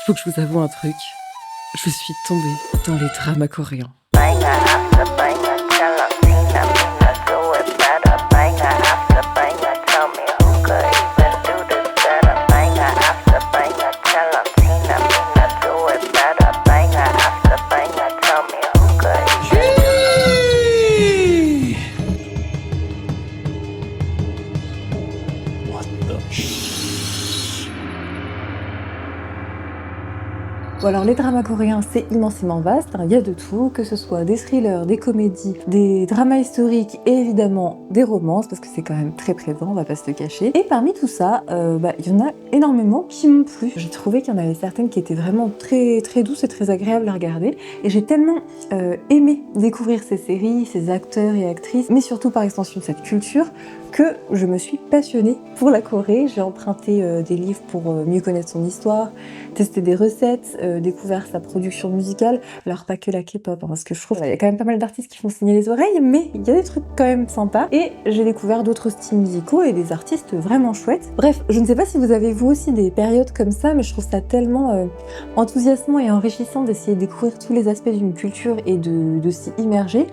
Faut que je vous avoue un truc. Je suis tombée dans les dramas coréens. Bon alors les dramas coréens c'est immensément vaste, il y a de tout, que ce soit des thrillers, des comédies, des dramas historiques et évidemment des romances parce que c'est quand même très présent, on va pas se le cacher. Et parmi tout ça, il y en a énormément qui m'ont plu. J'ai trouvé qu'il y en avait certaines qui étaient vraiment très douces et très agréables à regarder et j'ai tellement aimé découvrir ces séries, ces acteurs et actrices, mais surtout par extension cette culture, que je me suis passionnée pour la Corée. J'ai emprunté des livres pour mieux connaître son histoire, tester des recettes, découvert sa production musicale. Alors pas que la K-pop, hein, parce que je trouve qu'il y a quand même pas mal d'artistes qui font saigner les oreilles, mais il y a des trucs quand même sympas. Et j'ai découvert d'autres styles musicaux et des artistes vraiment chouettes. Bref, je ne sais pas si vous avez vous aussi des périodes comme ça, mais je trouve ça tellement enthousiasmant et enrichissant d'essayer de découvrir tous les aspects d'une culture et de s'y immerger,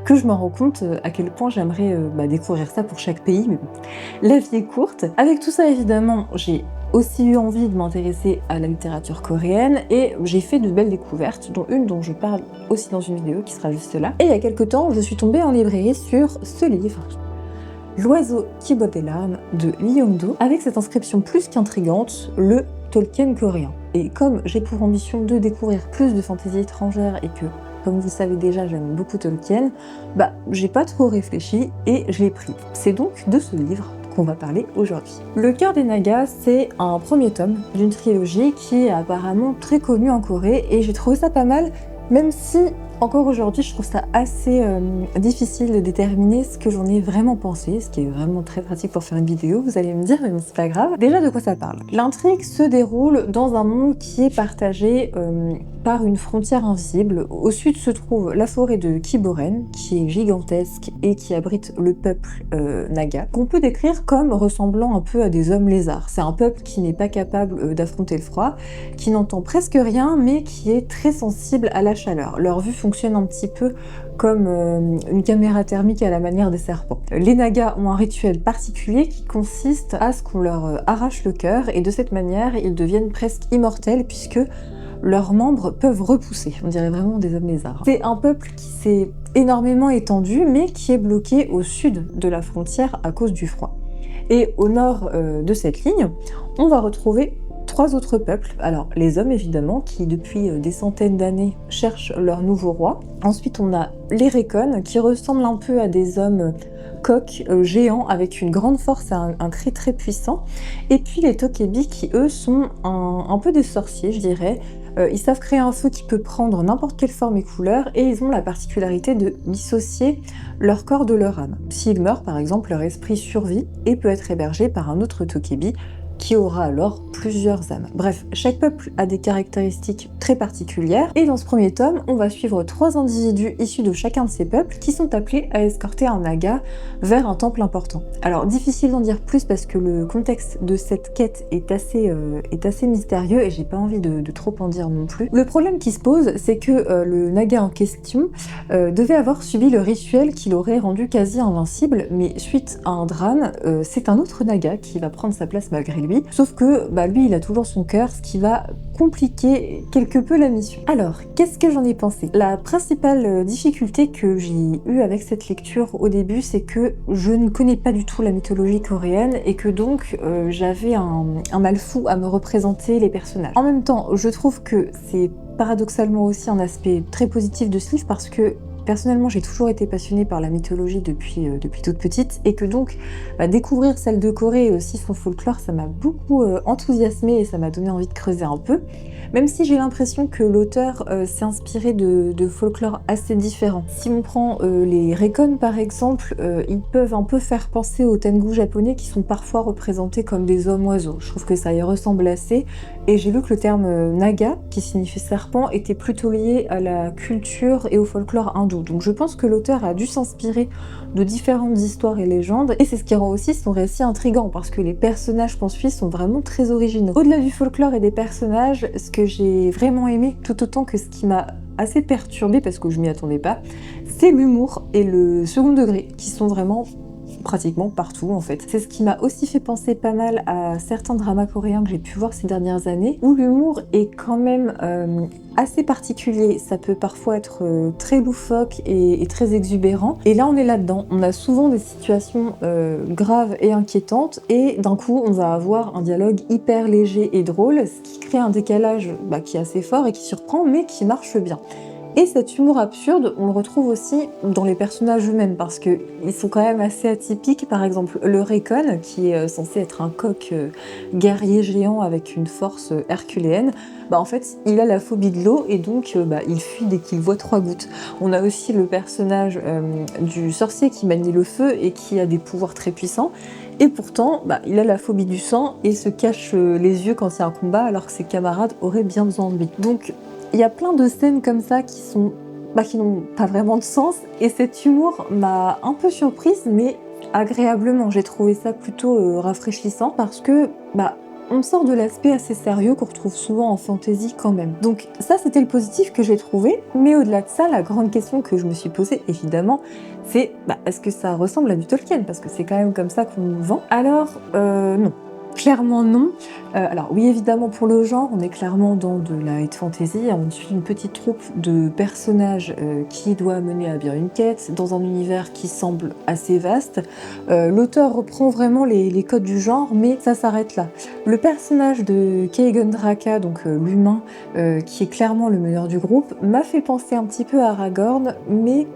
que je me rends compte à quel point j'aimerais découvrir ça pour chaque pays. Mais bon, la vie est courte. Avec tout ça, évidemment, j'ai aussi eu envie de m'intéresser à la littérature coréenne et j'ai fait de belles découvertes, dont une dont je parle aussi dans une vidéo qui sera juste là. Et il y a quelques temps, je suis tombée en librairie sur ce livre, L'oiseau qui boit des larmes de Lee Young-do, avec cette inscription plus qu'intrigante, le Tolkien coréen. Et comme j'ai pour ambition de découvrir plus de fantaisie étrangère et que, comme vous le savez déjà, j'aime beaucoup Tolkien, j'ai pas trop réfléchi et je l'ai pris. C'est donc de ce livre qu'on va parler aujourd'hui. Le cœur des Nagas, c'est un premier tome d'une trilogie qui est apparemment très connue en Corée et j'ai trouvé ça pas mal, même si encore aujourd'hui je trouve ça assez difficile de déterminer ce que j'en ai vraiment pensé, ce qui est vraiment très pratique pour faire une vidéo, vous allez me dire, mais c'est pas grave. Déjà, de quoi ça parle? L'intrigue se déroule dans un monde qui est partagé par une frontière invisible. Au sud se trouve la forêt de Kiboren, qui est gigantesque et qui abrite le peuple Naga, qu'on peut décrire comme ressemblant un peu à des hommes lézards. C'est un peuple qui n'est pas capable d'affronter le froid, qui n'entend presque rien, mais qui est très sensible à la chaleur. Leur vue fonctionne un petit peu comme une caméra thermique à la manière des serpents. Les Nagas ont un rituel particulier qui consiste à ce qu'on leur arrache le cœur et de cette manière ils deviennent presque immortels puisque leurs membres peuvent repousser. On dirait vraiment des hommes lézards. C'est un peuple qui s'est énormément étendu mais qui est bloqué au sud de la frontière à cause du froid. Et au nord de cette ligne, on va retrouver trois autres peuples. Alors les hommes évidemment qui depuis des centaines d'années cherchent leur nouveau roi. Ensuite on a les Rekon qui ressemblent un peu à des hommes coqs géants avec une grande force et un cri très puissant. Et puis les Tokebi qui eux sont un peu des sorciers je dirais. Ils savent créer un feu qui peut prendre n'importe quelle forme et couleur et ils ont la particularité de dissocier leur corps de leur âme. S'ils meurent par exemple, leur esprit survit et peut être hébergé par un autre Tokebi qui aura alors plusieurs âmes. Bref, chaque peuple a des caractéristiques très particulières, et dans ce premier tome, on va suivre trois individus issus de chacun de ces peuples qui sont appelés à escorter un naga vers un temple important. Alors, difficile d'en dire plus parce que le contexte de cette quête est assez mystérieux et j'ai pas envie de trop en dire non plus. Le problème qui se pose, c'est que le naga en question devait avoir subi le rituel qui l'aurait rendu quasi invincible, mais suite à un drame, c'est un autre naga qui va prendre sa place malgré lui. Sauf que lui il a toujours son cœur, ce qui va compliquer quelque peu la mission. Alors, qu'est-ce que j'en ai pensé? La principale difficulté que j'ai eue avec cette lecture au début, c'est que je ne connais pas du tout la mythologie coréenne et que donc j'avais un mal fou à me représenter les personnages. En même temps, je trouve que c'est paradoxalement aussi un aspect très positif de ce livre parce que personnellement, j'ai toujours été passionnée par la mythologie depuis toute petite et que donc découvrir celle de Corée et aussi son folklore, ça m'a beaucoup enthousiasmée et ça m'a donné envie de creuser un peu. Même si j'ai l'impression que l'auteur s'est inspiré de folklore assez différents. Si on prend les Rekon par exemple, ils peuvent un peu faire penser aux Tengu japonais qui sont parfois représentés comme des hommes-oiseaux. Je trouve que ça y ressemble assez. Et j'ai lu que le terme naga, qui signifie serpent, était plutôt lié à la culture et au folklore hindou. tout. Donc je pense que l'auteur a dû s'inspirer de différentes histoires et légendes, et c'est ce qui rend aussi son récit intriguant, parce que les personnages qu'on suit sont vraiment très originaux. Au-delà du folklore et des personnages, ce que j'ai vraiment aimé, tout autant que ce qui m'a assez perturbée, parce que je m'y attendais pas, c'est l'humour et le second degré, qui sont vraiment pratiquement partout en fait. C'est ce qui m'a aussi fait penser pas mal à certains dramas coréens que j'ai pu voir ces dernières années, où l'humour est quand même assez particulier. Ça peut parfois être très loufoque et très exubérant. Et là on est là-dedans. On a souvent des situations graves et inquiétantes, et d'un coup on va avoir un dialogue hyper léger et drôle, ce qui crée un décalage qui est assez fort et qui surprend, mais qui marche bien. Et cet humour absurde, on le retrouve aussi dans les personnages eux-mêmes, parce qu'ils sont quand même assez atypiques. Par exemple, le Raycon, qui est censé être un coq guerrier géant avec une force herculéenne, en fait, il a la phobie de l'eau, et donc il fuit dès qu'il voit 3 gouttes. On a aussi le personnage du sorcier qui manie le feu et qui a des pouvoirs très puissants, et pourtant, il a la phobie du sang et se cache les yeux quand il y a un combat, alors que ses camarades auraient bien besoin de lui. Donc, il y a plein de scènes comme ça qui n'ont pas vraiment de sens, et cet humour m'a un peu surprise, mais agréablement. J'ai trouvé ça plutôt rafraîchissant, parce que on sort de l'aspect assez sérieux qu'on retrouve souvent en fantasy quand même. Donc ça, c'était le positif que j'ai trouvé, mais au-delà de ça, la grande question que je me suis posée, évidemment, c'est est-ce que ça ressemble à du Tolkien? Parce que c'est quand même comme ça qu'on nous vend. Alors, non. Clairement non. Alors oui, évidemment, pour le genre, on est clairement dans de la high fantasy. On suit une petite troupe de personnages qui doit mener à bien une quête dans un univers qui semble assez vaste. L'auteur reprend vraiment les codes du genre, mais ça s'arrête là. Le personnage de Keigan Draka, donc l'humain, qui est clairement le meilleur du groupe, m'a fait penser un petit peu à Aragorn, mais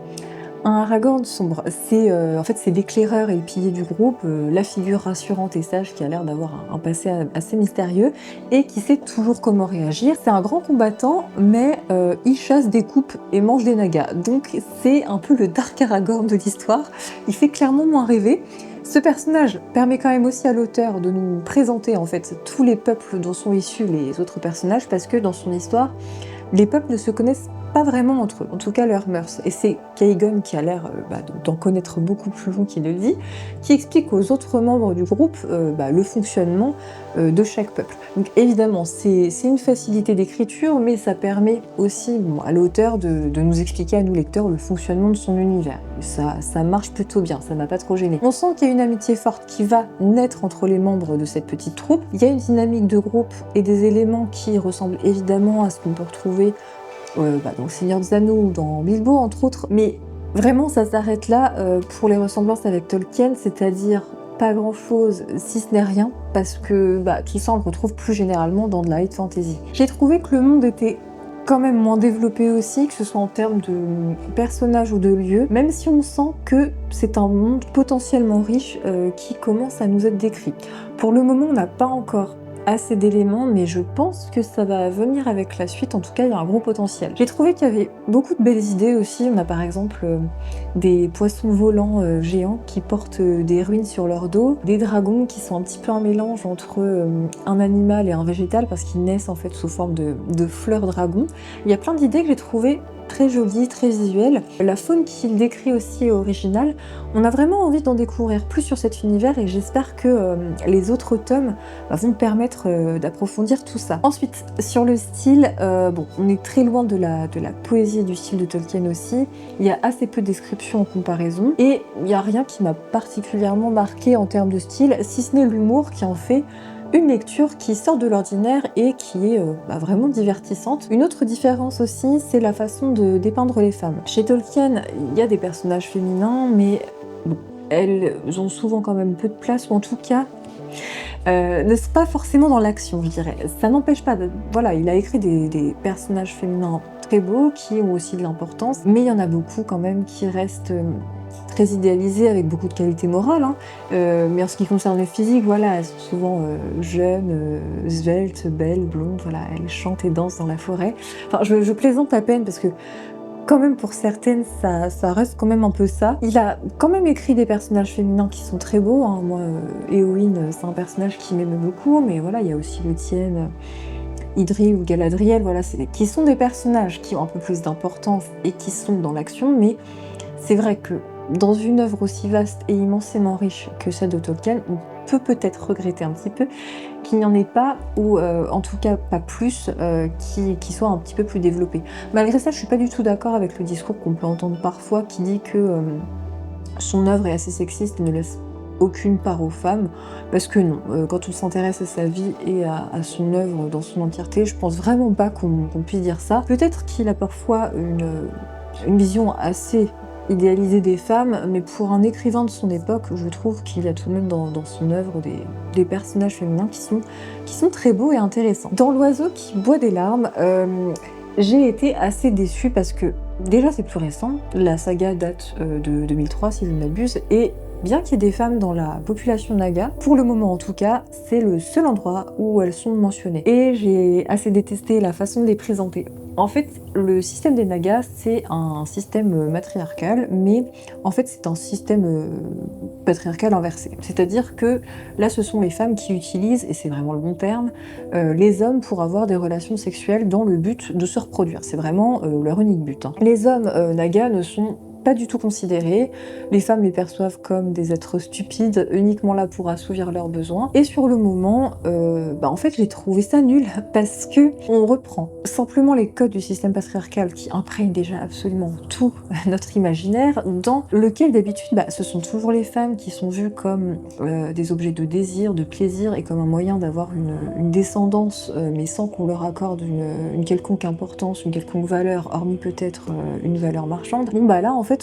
un Aragorn sombre. En fait, c'est l'éclaireur et le pilier du groupe, la figure rassurante et sage qui a l'air d'avoir un passé assez mystérieux et qui sait toujours comment réagir. C'est un grand combattant, mais il chasse des coupes et mange des nagas. Donc c'est un peu le Dark Aragorn de l'histoire. Il fait clairement moins rêver. Ce personnage permet quand même aussi à l'auteur de nous présenter en fait tous les peuples dont sont issus les autres personnages, parce que dans son histoire, les peuples ne se connaissent pas vraiment entre eux, en tout cas leurs mœurs. Et c'est Keigan qui a l'air d'en connaître beaucoup plus long qu'il ne le dit, qui explique aux autres membres du groupe le fonctionnement de chaque peuple. Donc évidemment, c'est une facilité d'écriture, mais ça permet aussi à l'auteur de nous expliquer à nous lecteurs le fonctionnement de son univers. Ça marche plutôt bien, ça m'a pas trop gêné. On sent qu'il y a une amitié forte qui va naître entre les membres de cette petite troupe. Il y a une dynamique de groupe et des éléments qui ressemblent évidemment à ce qu'on peut retrouver dans Le Seigneur des Anneaux ou dans Bilbo entre autres, mais vraiment ça s'arrête là pour les ressemblances avec Tolkien, c'est-à-dire pas grand chose si ce n'est rien, parce que tout ça on le retrouve plus généralement dans de la high fantasy. J'ai trouvé que le monde était quand même moins développé aussi, que ce soit en termes de personnages ou de lieux, même si on sent que c'est un monde potentiellement riche qui commence à nous être décrit. Pour le moment, on n'a pas encore assez d'éléments, mais je pense que ça va venir avec la suite. En tout cas, il y a un gros potentiel. J'ai trouvé qu'il y avait beaucoup de belles idées aussi. On a par exemple des poissons volants géants qui portent des ruines sur leur dos, des dragons qui sont un petit peu un mélange entre un animal et un végétal, parce qu'ils naissent en fait sous forme de fleurs dragons. Il y a plein d'idées que j'ai trouvées très jolie, très visuelle. La faune qu'il décrit aussi est originale. On a vraiment envie d'en découvrir plus sur cet univers, et j'espère que les autres tomes vont permettre d'approfondir tout ça. Ensuite, sur le style, on est très loin de la poésie et du style de Tolkien aussi. Il y a assez peu de descriptions en comparaison, et il n'y a rien qui m'a particulièrement marqué en termes de style, si ce n'est l'humour qui en fait une lecture qui sort de l'ordinaire et qui est vraiment divertissante. Une autre différence aussi, c'est la façon de dépeindre les femmes. Chez Tolkien, il y a des personnages féminins, mais elles ont souvent quand même peu de place, ou en tout cas ne sont pas forcément dans l'action, je dirais. Ça n'empêche pas, il a écrit des personnages féminins très beaux, qui ont aussi de l'importance, mais il y en a beaucoup quand même qui restent très idéalisées, avec beaucoup de qualités morales, mais en ce qui concerne le physique, elles sont souvent jeunes, sveltes, belles, blondes, elles chantent et dansent dans la forêt. Enfin, je plaisante à peine, parce que quand même pour certaines, ça reste quand même un peu ça. Il a quand même écrit des personnages féminins qui sont très beaux, Moi, Éowyn, c'est un personnage qui m'aime beaucoup, mais il y a aussi le tien, Idril ou Galadriel, voilà, qui sont des personnages qui ont un peu plus d'importance et qui sont dans l'action, mais c'est vrai que dans une œuvre aussi vaste et immensément riche que celle de Tolkien, on peut peut-être regretter un petit peu qu'il n'y en ait pas, ou en tout cas pas plus, qui soit un petit peu plus développé. Malgré ça, je suis pas du tout d'accord avec le discours qu'on peut entendre parfois qui dit que son œuvre est assez sexiste et ne laisse aucune part aux femmes, parce que non, quand on s'intéresse à sa vie et à son œuvre dans son entièreté, je pense vraiment pas qu'on puisse dire ça. Peut-être qu'il a parfois une vision assez idéalisée des femmes, mais pour un écrivain de son époque, je trouve qu'il y a tout de même dans son œuvre des personnages féminins qui sont très beaux et intéressants. Dans L'Oiseau qui boit des larmes, j'ai été assez déçue parce que déjà c'est plus récent, la saga date de 2003 si je ne m'abuse, et bien qu'il y ait des femmes dans la population naga, pour le moment en tout cas, c'est le seul endroit où elles sont mentionnées. Et j'ai assez détesté la façon de les présenter. En fait, le système des nagas, c'est un système matriarcal, mais en fait c'est un système patriarcal inversé. C'est-à-dire que là, ce sont les femmes qui utilisent, et c'est vraiment le bon terme, les hommes pour avoir des relations sexuelles dans le but de se reproduire. C'est vraiment leur unique but. Les hommes nagas ne sont pas du tout considérés. Les femmes les perçoivent comme des êtres stupides, uniquement là pour assouvir leurs besoins. Et sur le moment, en fait, j'ai trouvé ça nul parce que on reprend simplement les codes du système patriarcal qui imprègnent déjà absolument tout notre imaginaire, dans lequel d'habitude, ce sont toujours les femmes qui sont vues comme des objets de désir, de plaisir et comme un moyen d'avoir une descendance, mais sans qu'on leur accorde une quelconque importance, une quelconque valeur, hormis peut-être une valeur marchande. Bon là, en fait,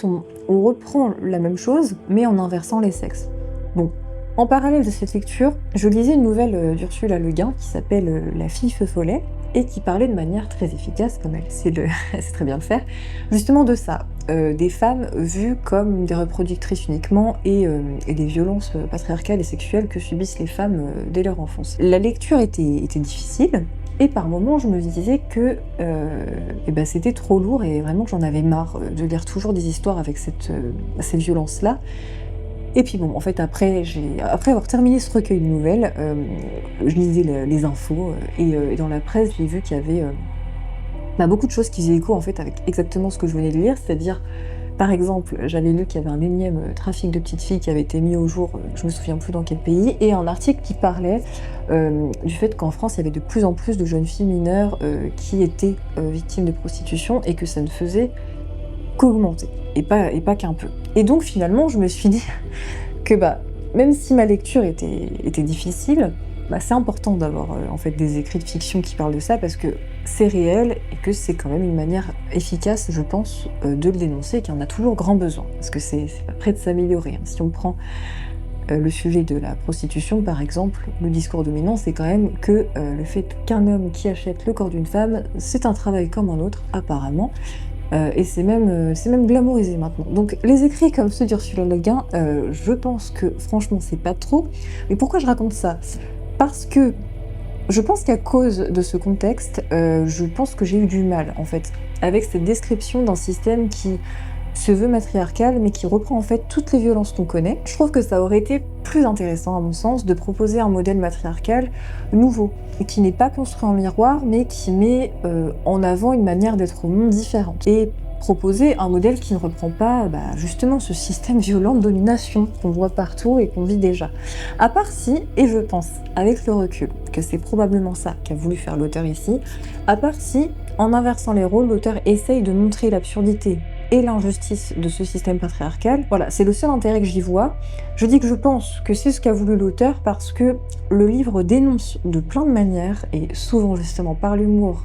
on reprend la même chose, mais en inversant les sexes. Bon, en parallèle de cette lecture, je lisais une nouvelle d'Ursula Le Guin qui s'appelle La fille feu follet, et qui parlait de manière très efficace, comme elle sait très bien le faire, justement de ça, des femmes vues comme des reproductrices uniquement, et des violences patriarcales et sexuelles que subissent les femmes dès leur enfance. La lecture était difficile, et par moments, je me disais que c'était trop lourd et vraiment j'en avais marre de lire toujours des histoires avec cette violence-là. Et puis bon, en fait, après avoir terminé ce recueil de nouvelles, je lisais les infos et dans la presse, j'ai vu qu'il y avait beaucoup de choses qui faisaient écho en fait avec exactement ce que je venais de lire, c'est-à-dire, par exemple, j'avais lu qu'il y avait un énième trafic de petites filles qui avait été mis au jour, je me souviens plus dans quel pays, et un article qui parlait du fait qu'en France, il y avait de plus en plus de jeunes filles mineures qui étaient victimes de prostitution et que ça ne faisait qu'augmenter, et pas qu'un peu. Et donc finalement, je me suis dit que même si ma lecture était difficile, c'est important d'avoir en fait des écrits de fiction qui parlent de ça parce que c'est réel et que c'est quand même une manière efficace, je pense, de le dénoncer et qu'il y en a toujours grand besoin parce que c'est pas prêt de s'améliorer. Si on prend le sujet de la prostitution, par exemple, le discours dominant, c'est quand même que le fait qu'un homme qui achète le corps d'une femme, c'est un travail comme un autre, apparemment. Et c'est même glamourisé maintenant. Donc les écrits comme ceux d'Ursula Le Guin, je pense que franchement c'est pas trop. Mais pourquoi je raconte ça ? Parce que je pense qu'à cause de ce contexte, je pense que j'ai eu du mal en fait avec cette description d'un système qui se veut matriarcal mais qui reprend en fait toutes les violences qu'on connaît. Je trouve que ça aurait été plus intéressant à mon sens de proposer un modèle matriarcal nouveau et qui n'est pas construit en miroir mais qui met en avant une manière d'être au monde différente et proposer un modèle qui ne reprend pas justement ce système violent de domination qu'on voit partout et qu'on vit déjà. À part si, et je pense avec le recul que c'est probablement ça qu'a voulu faire l'auteur ici, à part si, en inversant les rôles, l'auteur essaye de montrer l'absurdité et l'injustice de ce système patriarcal. Voilà, c'est le seul intérêt que j'y vois. Je dis que je pense que c'est ce qu'a voulu l'auteur parce que le livre dénonce de plein de manières, et souvent justement par l'humour,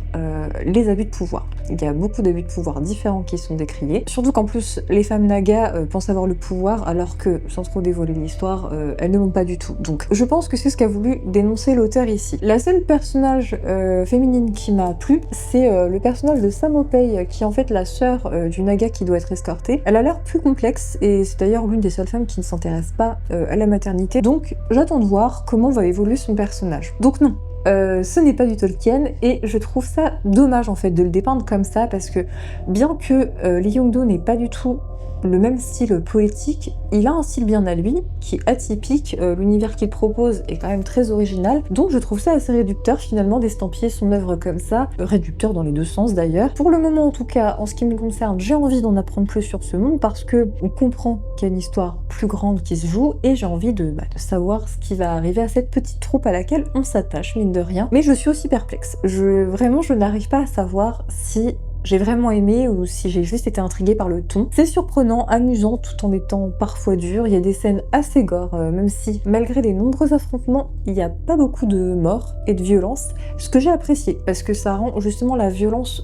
les abus de pouvoir. Il y a beaucoup d'abus de pouvoir différents qui sont décriés. Surtout qu'en plus, les femmes nagas pensent avoir le pouvoir alors que, sans trop dévoiler l'histoire, elles ne l'ont pas du tout. Donc je pense que c'est ce qu'a voulu dénoncer l'auteur ici. La seule personnage féminine qui m'a plu, c'est le personnage de Samopei, qui est en fait la sœur du naga qui doit être escortée. Elle a l'air plus complexe et c'est d'ailleurs l'une des seules femmes qui ne s'intéresse pas à la maternité. Donc j'attends de voir comment va évoluer son personnage. Donc non, ce n'est pas du Tolkien et je trouve ça dommage en fait de le dépeindre comme ça parce que bien que Lee Young-do n'ait pas du tout le même style poétique. Il a un style bien à lui, qui est atypique, l'univers qu'il propose est quand même très original, donc je trouve ça assez réducteur finalement d'estampiller son œuvre comme ça, réducteur dans les deux sens d'ailleurs. Pour le moment en tout cas, en ce qui me concerne, j'ai envie d'en apprendre plus sur ce monde parce que on comprend qu'il y a une histoire plus grande qui se joue et j'ai envie de savoir ce qui va arriver à cette petite troupe à laquelle on s'attache, mine de rien. Mais je suis aussi perplexe. Vraiment, je n'arrive pas à savoir si j'ai vraiment aimé ou si j'ai juste été intriguée par le ton. C'est surprenant, amusant, tout en étant parfois dur. Il y a des scènes assez gore, même si malgré les nombreux affrontements, il n'y a pas beaucoup de morts et de violence, ce que j'ai apprécié, parce que ça rend justement la violence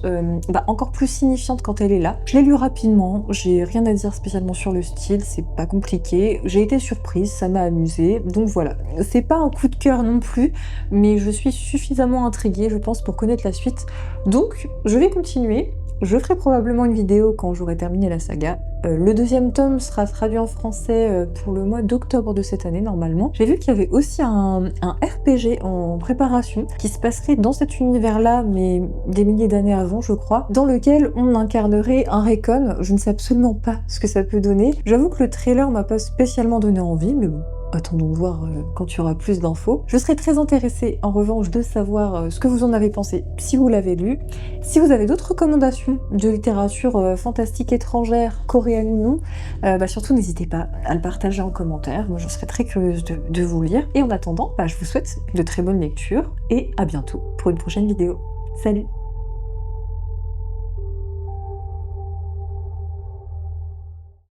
encore plus signifiante quand elle est là. Je l'ai lu rapidement, j'ai rien à dire spécialement sur le style, c'est pas compliqué, j'ai été surprise, ça m'a amusée, donc voilà. C'est pas un coup de cœur non plus, mais je suis suffisamment intriguée, je pense, pour connaître la suite. Donc, je vais continuer. Je ferai probablement une vidéo quand j'aurai terminé la saga. Le deuxième tome sera traduit en français pour le mois d'octobre de cette année, normalement. J'ai vu qu'il y avait aussi un RPG en préparation qui se passerait dans cet univers-là, mais des milliers d'années avant, je crois, dans lequel on incarnerait un Recon. Je ne sais absolument pas ce que ça peut donner. J'avoue que le trailer m'a pas spécialement donné envie, mais bon. Attendons de voir quand il y aura plus d'infos. Je serais très intéressée en revanche de savoir ce que vous en avez pensé si vous l'avez lu. Si vous avez d'autres recommandations de littérature fantastique étrangère, coréenne ou non, surtout n'hésitez pas à le partager en commentaire. Moi je serais très curieuse de vous lire. Et en attendant, je vous souhaite de très bonnes lectures et à bientôt pour une prochaine vidéo. Salut!